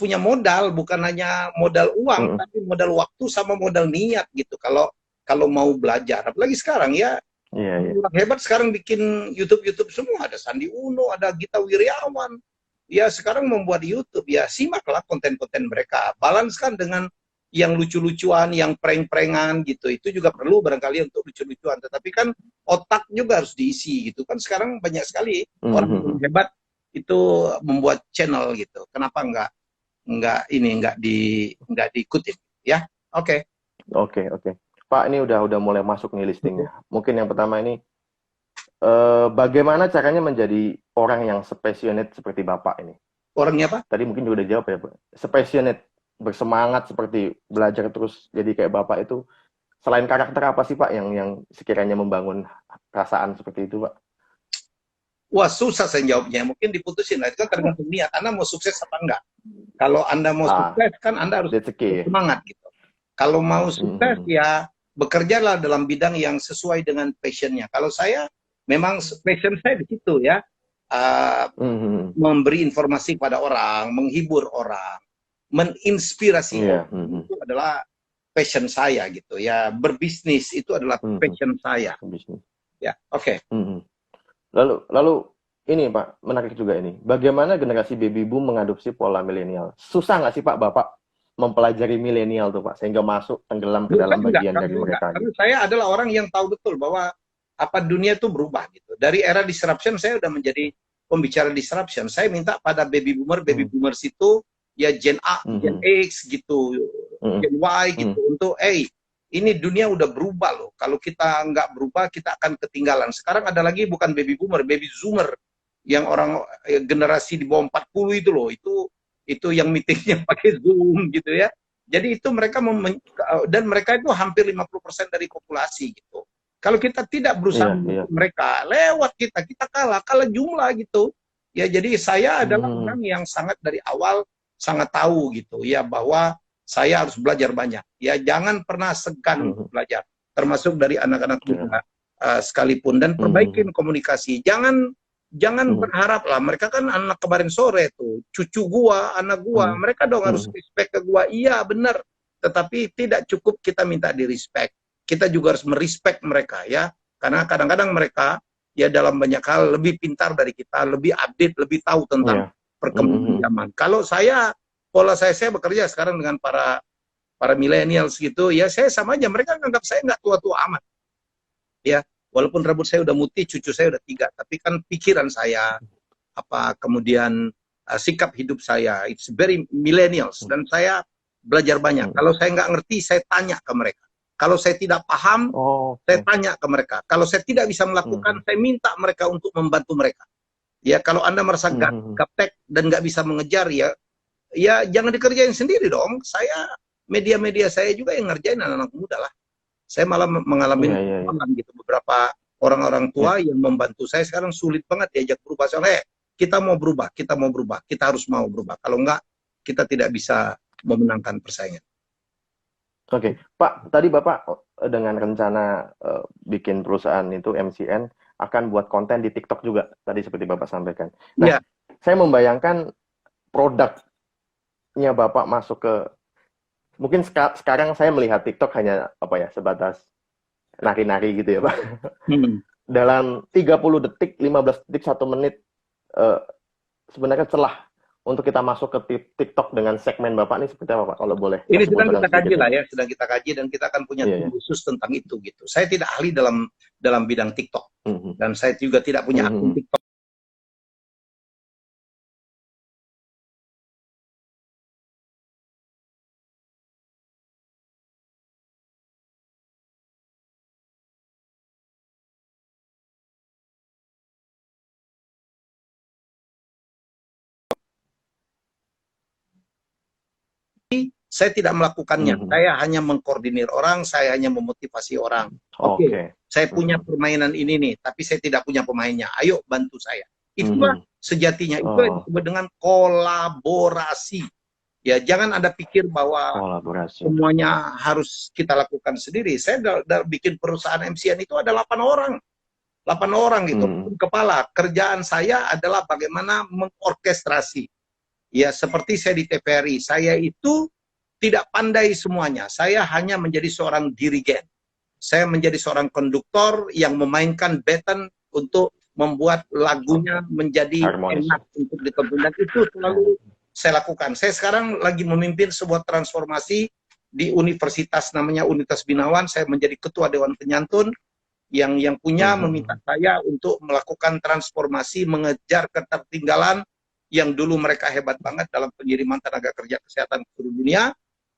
punya modal, bukan hanya modal uang, tapi modal waktu sama modal niat gitu. Kalau mau belajar, apalagi sekarang ya, orang hebat sekarang bikin YouTube semua, ada Sandi Uno, ada Gita Wirjawan. Ya sekarang membuat YouTube, ya simaklah konten-konten mereka, balanskan dengan yang lucu-lucuan, yang prank-prankan gitu. Itu juga perlu barangkali untuk lucu-lucuan, tetapi kan otak juga harus diisi gitu kan. Sekarang banyak sekali orang hebat itu membuat channel gitu. Kenapa nggak diikutin ya? Oke. Pak, ini udah mulai masuk nih listingnya. Mungkin yang pertama ini, bagaimana caranya menjadi orang yang passionate seperti Bapak ini? Orangnya apa? Tadi mungkin juga udah jawab ya Pak. Passionate, bersemangat seperti belajar terus jadi kayak Bapak itu, selain karakter apa sih Pak yang sekiranya membangun perasaan seperti itu Pak? Wah, susah saya jawabnya. Mungkin diputusin lah, itu kan tergantung niat. Anda mau sukses apa enggak? Kalau Anda mau sukses, kan Anda harus semangat gitu. Kalau mau sukses, ya bekerjalah dalam bidang yang sesuai dengan passionnya. Kalau saya, memang passion saya di situ ya. memberi informasi pada orang, menghibur orang, menginspirasi orang, itu adalah passion saya gitu ya. Berbisnis itu adalah passion saya. Ya, oke. Lalu ini Pak, menarik juga ini. Bagaimana generasi baby boom mengadopsi pola milenial? Susah nggak sih Pak, Bapak mempelajari milenial tuh Pak, sehingga masuk tenggelam ke dalam bagian dari mereka? Karena saya adalah orang yang tahu betul bahwa apa dunia itu berubah gitu. Dari era disruption saya udah menjadi pembicara disruption. Saya minta pada baby boomers itu ya Gen A, Gen X gitu, Gen Y gitu untuk ini dunia udah berubah loh. Kalau kita nggak berubah, kita akan ketinggalan. Sekarang ada lagi bukan baby boomer, baby zoomer. Yang orang generasi di bawah 40 itu loh. Itu yang meetingnya pakai Zoom gitu ya. Jadi itu mereka, dan mereka itu hampir 50% dari populasi gitu. Kalau kita tidak berusaha mereka, lewat kita kalah jumlah gitu. Ya jadi saya adalah orang yang sangat dari awal sangat tahu gitu ya bahwa saya harus belajar banyak. Ya jangan pernah segan untuk belajar, termasuk dari anak-anak muda sekalipun, dan perbaikin komunikasi. Jangan berharap lah, mereka kan anak kemarin sore tuh, cucu gua, anak gua, mereka dong harus respect ke gua. Iya benar, tetapi tidak cukup kita minta di respect, kita juga harus merespect mereka ya, karena kadang-kadang mereka ya dalam banyak hal lebih pintar dari kita, lebih update, lebih tahu tentang perkembangan zaman. Kalau pola saya bekerja sekarang dengan para millennials gitu, ya saya sama aja, mereka nganggap saya nggak tua-tua amat. Ya, walaupun rambut saya udah putih, cucu saya udah 3, tapi kan pikiran saya, kemudian sikap hidup saya, it's very millennials, dan saya belajar banyak. Kalau saya nggak ngerti, saya tanya ke mereka. Kalau saya tidak paham, saya tanya ke mereka. Kalau saya tidak bisa melakukan, saya minta mereka untuk membantu mereka. Ya, kalau Anda merasa gaptek dan nggak bisa mengejar, ya jangan dikerjain sendiri dong. Media saya juga yang ngerjain anak-anak muda lah. Saya malah mengalami gitu, beberapa orang-orang tua yang membantu saya sekarang sulit banget diajak berubah. Soalnya kita mau berubah, kita harus mau berubah. Kalau enggak, kita tidak bisa memenangkan persaingan. Oke, Pak, tadi Bapak dengan rencana bikin perusahaan itu MCN akan buat konten di TikTok juga, tadi seperti Bapak sampaikan. Nah, saya membayangkan produknya Bapak masuk ke, mungkin sekarang saya melihat TikTok hanya sebatas nari-nari gitu ya Pak. Dalam 30 detik, 15 detik, 1 menit, sebenarnya celah untuk kita masuk ke TikTok dengan segmen Bapak ini seperti apa Pak, kalau boleh? Ini sedang kita kaji lah ya, sedang kita kaji, dan kita akan punya tim khusus tentang itu gitu. Saya tidak ahli dalam bidang TikTok, dan saya juga tidak punya akun TikTok. Saya tidak melakukannya, saya hanya mengkoordinir orang, saya hanya memotivasi orang. Oke, saya punya permainan ini nih, tapi saya tidak punya pemainnya, ayo bantu saya. Itulah sejatinya, itu yang disebut dengan kolaborasi. Ya, jangan Anda pikir bahwa semuanya harus kita lakukan sendiri. Saya bikin perusahaan MCN itu ada 8 orang. 8 orang gitu, kepala. Kerjaan saya adalah bagaimana mengorkestrasi. Ya, seperti saya di TVRI, saya itu tidak pandai semuanya. Saya hanya menjadi seorang dirigen. Saya menjadi seorang konduktor yang memainkan baton untuk membuat lagunya menjadi enak untuk ditonton. Dan itu selalu saya lakukan. Saya sekarang lagi memimpin sebuah transformasi di universitas, namanya Universitas Binawan. Saya menjadi ketua Dewan Penyantun yang punya meminta saya untuk melakukan transformasi, mengejar ketertinggalan yang dulu mereka hebat banget dalam pengiriman tenaga kerja kesehatan ke seluruh dunia.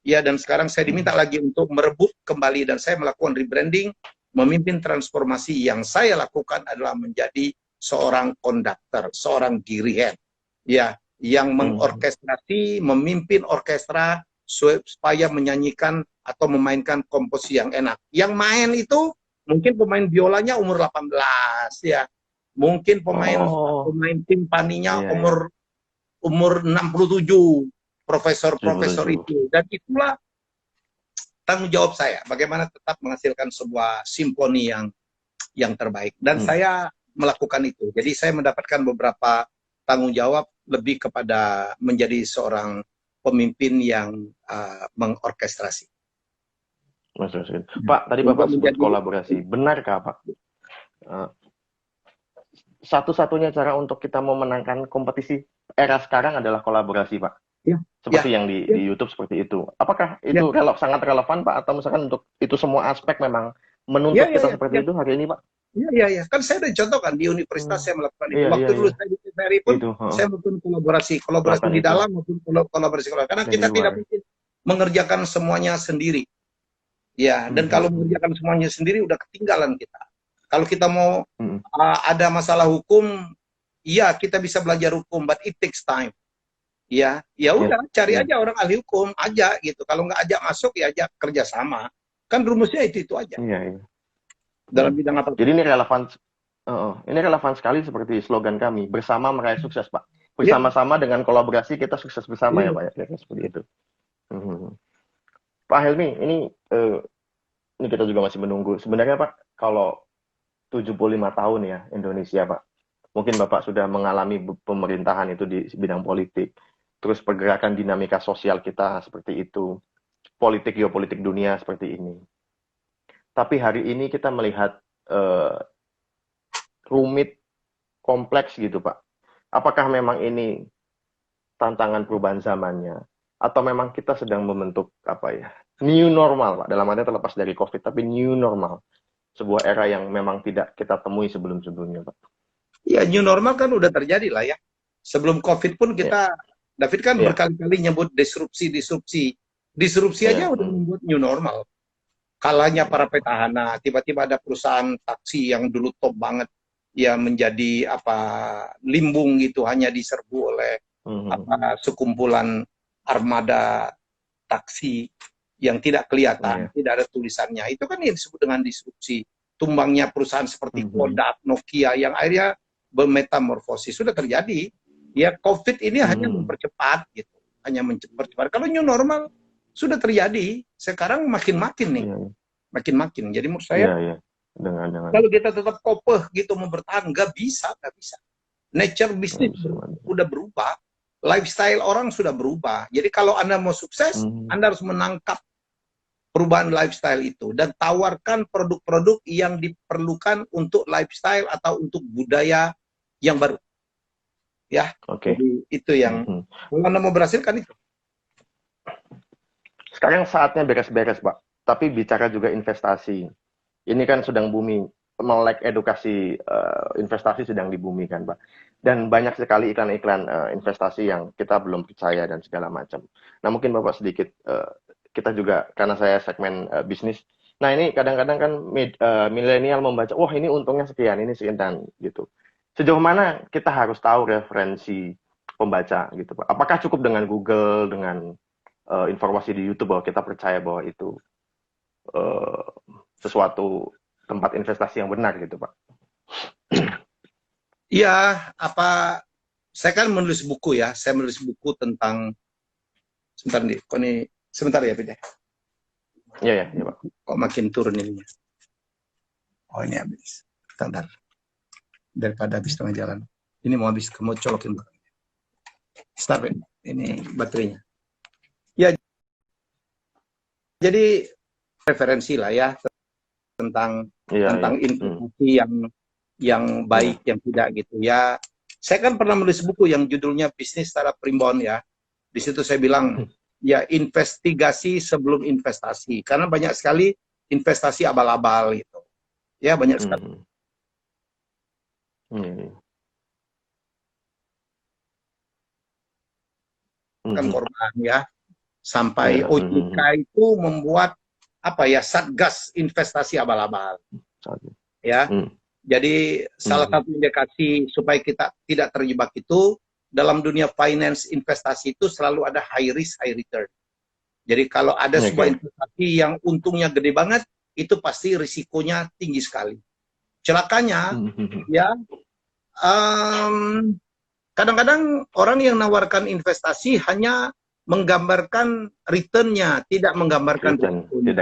Ya, dan sekarang saya diminta lagi untuk merebut kembali, dan saya melakukan rebranding, memimpin transformasi. Yang saya lakukan adalah menjadi seorang konduktor, seorang dirigen, ya, yang mengorkestrasi, memimpin orkestra supaya menyanyikan atau memainkan komposisi yang enak. Yang main itu mungkin pemain biolanya umur 18 ya, mungkin pemain timpaninya umur 67. Profesor-profesor itu, dan itulah tanggung jawab saya, bagaimana tetap menghasilkan sebuah simfoni yang terbaik. Dan saya melakukan itu. Jadi saya mendapatkan beberapa tanggung jawab lebih kepada menjadi seorang pemimpin yang mengorkestrasi. Pak, tadi Bapak sebut kolaborasi. Benarkah Pak? Satu-satunya cara untuk kita memenangkan kompetisi era sekarang adalah kolaborasi, Pak. Ya, seperti yang di YouTube seperti itu. Apakah itu sangat relevan, Pak? Atau misalkan untuk itu semua aspek memang menuntut kita seperti itu hari ini, Pak? Iya. Kan saya udah contohkan di universitas saya melakukan itu. Waktu dulu saya di TVRI pun saya melakukan kolaborasi di dalam maupun kolaborasi. Karena kita tidak mungkin mengerjakan semuanya sendiri. Ya, dan kalau mengerjakan semuanya sendiri udah ketinggalan kita. Kalau kita mau ada masalah hukum, iya kita bisa belajar hukum, but it takes time. Ya udah cari aja orang ahli hukum aja gitu. Kalau nggak ajak masuk ya ajak kerjasama. Kan rumusnya itu aja. Iya. Dalam bidang apa? Jadi ini relevan sekali seperti slogan kami, bersama meraih sukses, Pak. Bersama-sama dengan kolaborasi kita sukses bersama ya, Pak. Ya, seperti itu. Pak Helmi, ini kita juga masih menunggu. Sebenarnya Pak, kalau 75 tahun ya Indonesia, Pak. Mungkin Bapak sudah mengalami pemerintahan itu di bidang politik. Terus pergerakan dinamika sosial kita seperti itu. Politik, geopolitik dunia seperti ini. Tapi hari ini kita melihat rumit, kompleks gitu, Pak. Apakah memang ini tantangan perubahan zamannya? Atau memang kita sedang membentuk new normal, Pak? Dalam artinya terlepas dari COVID, tapi new normal. Sebuah era yang memang tidak kita temui sebelum-sebelumnya, Pak. Ya, new normal kan udah terjadi lah ya. Sebelum COVID pun kita, David kan berkali-kali nyebut disrupsi. Disrupsi aja udah membuat new normal. Kalanya para petahana, tiba-tiba ada perusahaan taksi yang dulu top banget, ya menjadi limbung gitu, hanya diserbu oleh sekumpulan armada taksi yang tidak kelihatan, tidak ada tulisannya. Itu kan yang disebut dengan disrupsi. Tumbangnya perusahaan seperti Kodak, Nokia, yang akhirnya bermetamorfosis. Sudah terjadi. Ya, COVID ini hanya mempercepat, gitu. Hanya mempercepat. Kalau new normal, sudah terjadi. Sekarang makin-makin nih. Makin-makin. Jadi menurut saya, kalau kita tetap kokoh gitu, mau bertahan, nggak bisa. Nature bisnis udah berubah. Lifestyle orang sudah berubah. Jadi kalau Anda mau sukses, Anda harus menangkap perubahan lifestyle itu dan tawarkan produk-produk yang diperlukan untuk lifestyle atau untuk budaya yang baru. Ya, jadi itu yang kalau Anda mau berhasil kan itu. Sekarang saatnya beres-beres, Pak. Tapi bicara juga investasi. Ini kan sedang booming. Melek edukasi investasi sedang dibumikan, Pak. Dan banyak sekali iklan-iklan investasi yang kita belum percaya dan segala macam. Nah, mungkin Bapak sedikit, kita juga, karena saya segmen bisnis, nah ini kadang-kadang kan milenial membaca, wah ini untungnya sekian, ini sekian, gitu. Sejauh mana kita harus tahu referensi pembaca, gitu, Pak? Apakah cukup dengan Google, dengan informasi di YouTube bahwa kita percaya bahwa itu sesuatu tempat investasi yang benar gitu, Pak? Iya, saya kan menulis buku ya. Saya menulis buku tentang sebentar ya, Pide. Iya, Pak. Kok makin turun ininya. Oh, ini habis. Bentar. Daripada habis tengah jalan. Ini mau habis, kamu colokin. Start, ini baterainya. Ya, jadi referensi lah ya tentang investasi yang baik, yang tidak gitu ya. Saya kan pernah menulis buku yang judulnya Bisnis secara Primbon ya. Di situ saya bilang ya investigasi sebelum investasi, karena banyak sekali investasi abal-abal gitu. Ya banyak sekali. Kan korban ya. Sampai OJK itu membuat satgas investasi abal-abal. Ya. Jadi salah satu indikasi supaya kita tidak terjebak itu, dalam dunia finance investasi itu selalu ada high risk, high return. Jadi kalau ada sebuah investasi yang untungnya gede banget, itu pasti risikonya tinggi sekali. Celakanya, ya kadang-kadang orang yang menawarkan investasi hanya menggambarkan return-nya, tidak menggambarkan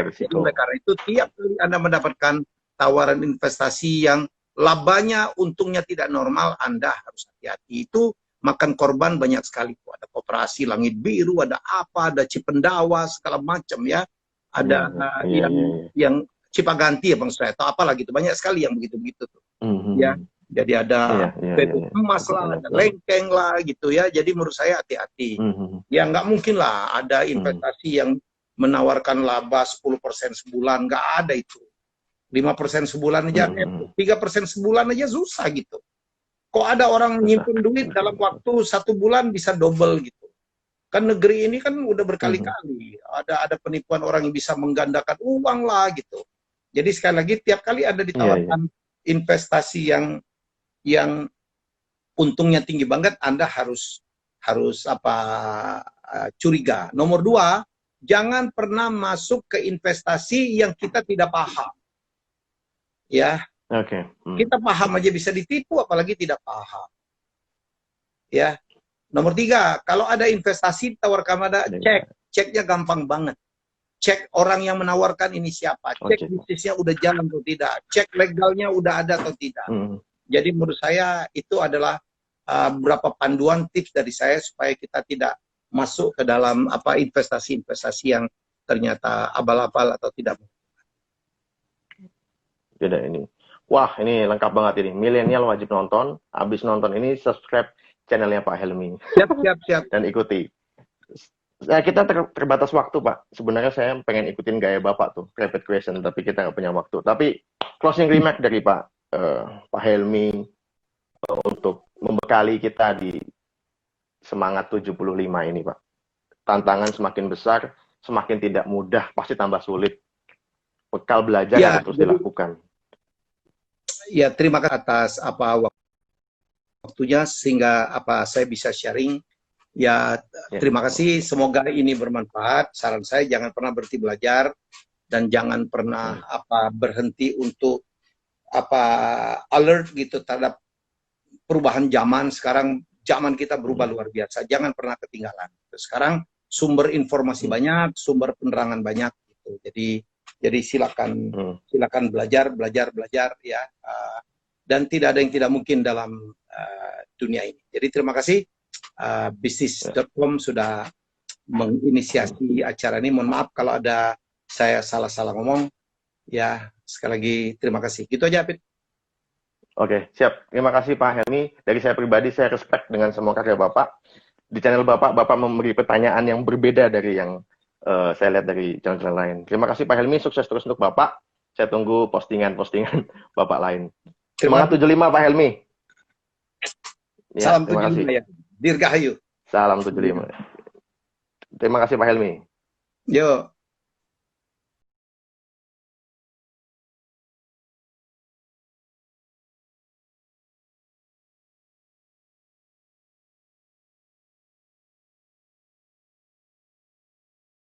risiko. Oleh karena itu, tiap kali Anda mendapatkan tawaran investasi yang labanya, untungnya tidak normal, Anda harus hati-hati. Itu makan korban banyak sekali. Ada Koperasi Langit Biru, ada apa, ada Cipendawa, segala macam ya. Ada yang Cipaganti ya Bang Sray, atau apalah gitu. Banyak sekali yang begitu-begitu tuh. Ya, jadi ada emas lah, ada lengkeng lah gitu ya. Jadi menurut saya hati-hati. Ya nggak mungkin lah ada investasi yang menawarkan laba 10% sebulan, nggak ada itu. 5% sebulan aja, 3% sebulan aja susah gitu. Kok ada orang nyimpen duit dalam waktu 1 bulan bisa double gitu. Kan negeri ini kan udah berkali-kali ada penipuan orang yang bisa menggandakan uang lah gitu. Jadi sekali lagi tiap kali ada ditawarkan investasi yang untungnya tinggi banget, Anda harus curiga. Nomor 2, jangan pernah masuk ke investasi yang kita tidak paham. Ya. Kita paham aja bisa ditipu, apalagi tidak paham. Ya. Nomor 3, kalau ada investasi tawarkan ada ceknya gampang banget. Cek orang yang menawarkan ini siapa, cek bisnisnya udah jalan atau tidak, cek legalnya udah ada atau tidak. Jadi menurut saya itu adalah beberapa panduan tips dari saya supaya kita tidak masuk ke dalam investasi-investasi yang ternyata abal-abal atau tidak. Tidak ini. Wah, ini lengkap banget ini. Milenial wajib nonton. Habis nonton ini subscribe channelnya Pak Helmy. Siap. Dan ikuti. Kita terbatas waktu, Pak. Sebenarnya saya pengen ikutin gaya Bapak tuh, rapid question, tapi kita nggak punya waktu. Tapi closing remark dari Pak Helmy untuk membekali kita di semangat 75 ini, Pak. Tantangan semakin besar, semakin tidak mudah, pasti tambah sulit. Bekal belajar harus terus dilakukan. Ya, terima kasih atas waktunya sehingga saya bisa sharing. Ya, terima kasih. Semoga ini bermanfaat. Saran saya jangan pernah berhenti belajar dan jangan pernah berhenti untuk alert gitu terhadap perubahan zaman. Sekarang zaman kita berubah luar biasa. Jangan pernah ketinggalan. Sekarang sumber informasi banyak, sumber penerangan banyak gitu. Jadi silakan belajar ya. Dan tidak ada yang tidak mungkin dalam dunia ini. Jadi terima kasih. Bisnis.com sudah menginisiasi acara ini. Mohon maaf kalau ada saya salah-salah ngomong. Ya, sekali lagi terima kasih. Gitu aja, Pit. Oke, siap. Terima kasih Pak Helmy. Dari saya pribadi, saya respect dengan semua karya Bapak. Di channel Bapak memberi pertanyaan yang berbeda dari yang saya lihat dari channel-channel lain. Terima kasih Pak Helmy, sukses terus untuk Bapak. Saya tunggu postingan-postingan Bapak lain. Semangat 75 Pak Helmy. Ya, salam 75 ya. Dirgahayu. Salam 75. Terima kasih Pak Helmy. Yo.